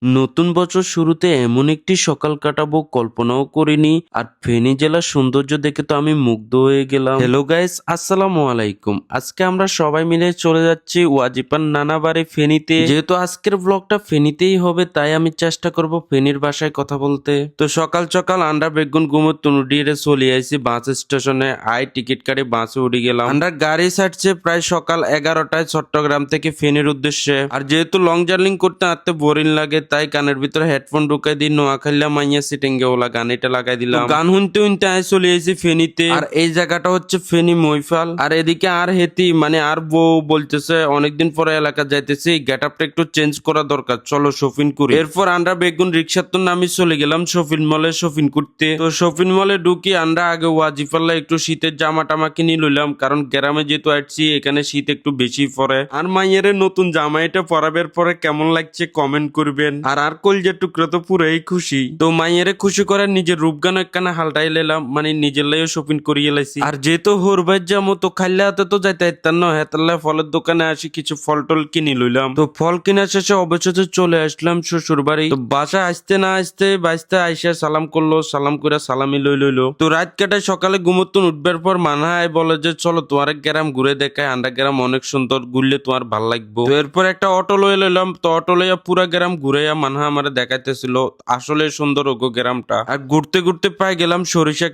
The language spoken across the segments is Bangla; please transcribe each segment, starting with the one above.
নতুন বছর শুরুতে এমন একটি সকাল কাটাবো কল্পনাও করিনি। আর ফেনী জেলার সৌন্দর্য দেখে তো আমি মুগ্ধ হয়ে গেলাম। হ্যালো গাইস, আসসালামু আলাইকুম। আজকে আমরা সবাই মিলে চলে যাচ্ছি ওয়াজিপান নানা বাড়ি ফেনীতে। যেহেতু আজকের ব্লগটা ফেনীতেই হবে, তাই আমি চেষ্টা করব ফেনীর ভাষায় কথা বলতে। তো সকাল সকাল আমরা বেগুন গুমর তুনুডিয়ে চলে আইছি বাস স্টেশনে। টিকিট কাটে বাসে উঠে গেলাম। আমরা গাড়ি ছাড়ছে প্রায় সকাল 11টায় চট্টগ্রাম থেকে ফেনীর উদ্দেশ্যে। আর যেহেতু লং জার্নি করতে আতে বোরিং লাগে, তাই কানের ভিতরে হেডফোন ঢুকাই দিই। নোয়াখাইলা মাইয়া সিটিংগে ওলা গান এটা লাগাই দিলাম। গান শুনতে শুনতে আয় চলে এসেছি ফেনীতে। আর এই জায়গাটা হচ্ছে ফেনী মইফাল। আর এদিকে আর হেতি মানে আর বউ বলতেছে অনেকদিন পরে এলাকা যাইতেছি, গেট আপটা একটু চেঞ্জ করা দরকার, চলো শপিং করি। এরপর আমরা বেগুন রিক্সার তো নামি চলে গেলাম শপিং মলে শপিং করতে। তো শপিং মলে ঢুকি আমরা আগে ওয়াজিফাল্লা একটু শীতের জামা টামা কিনে লইলাম, কারণ গ্রামে যেহেতু আসছি এখানে শীত একটু বেশি পড়ে। আর মাইয়ের নতুন জামা এটা পরাবের পরে কেমন লাগছে কমেন্ট করবেন। আর কলজের টুকরো তো পুরাই খুশি। তো মাইয়েরে খুশি করে নিজের রূপগান একখানা হালটাই লেলাম, মানে নিজের লাইও শপিং করিয়ে লাইছি। আর যেহেতু হোরবাই যাবো তো খাইলে হাতে তো যাইতে ইত্যান না, হেতাল্লা ফলের দোকানে আসি কিছু ফল টল কিনে লইলাম। তো ফল কিনা শেষে অবশেষে চলে আসলাম শ্বশুর বাড়ি। তো বাসা আসতে না আসতে বাইসতে আইসা সালাম করলো, সালাম করে সালামি লইলো। তো রাত কাটায় সকালে ঘুমোতুন উঠবার পর মানহায় বলে যে চলো তোমার গ্রাম ঘুরে দেখায়, আন্ডা গ্রাম অনেক সুন্দর, ঘুরলে তোমার ভাল লাগবে। তো এরপর একটা অটো লয়ে লইলাম। তো অটো লইয়া পুরা গ্রাম ঘুরে মানহা আমারে দেখাইতেছিল আসলে সুন্দর ওগো গ্রামটা। আর ঘুরতে ঘুরতে পাই গেলাম সরিষা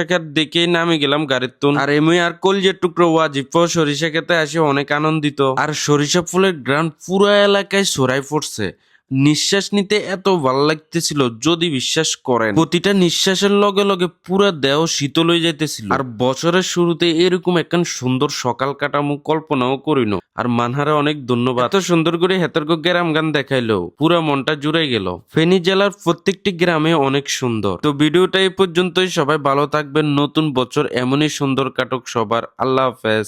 ক্ষেত দেখেই নামে গেলাম গাড়ির তুন। আর এমনি আর কলজের টুকরো ওয়াজিব সরিষা ক্ষেতে আসে অনেক আনন্দিত। আর সরিষা ফুলের গ্রাম পুরা এলাকায় ছড়াই পড়ছে। নিঃশ্বাস নিতে এত ভালো লাগতেছিল যদি বিশ্বাস করেন, প্রতিটা নিঃশ্বাসের লগে লগে পুরা দেহ শীতল হয়ে যাইতেছিল। আর বছরের শুরুতে এরকম একখান সুন্দর সকাল কাটামু কল্পনাও করিনো। আর মানহারে অনেক ধন্যবাদ, এত সুন্দর করে হেতর্ক গ্রাম গান দেখাইলো, পুরা মনটা জুড়ে গেল। ফেনী জেলার প্রত্যেকটি গ্রামে অনেক সুন্দর। তো ভিডিওটা এই পর্যন্তই, সবাই ভালো থাকবেন। নতুন বছর এমনই সুন্দর কাটুক সবার। আল্লাহ হাফেজ।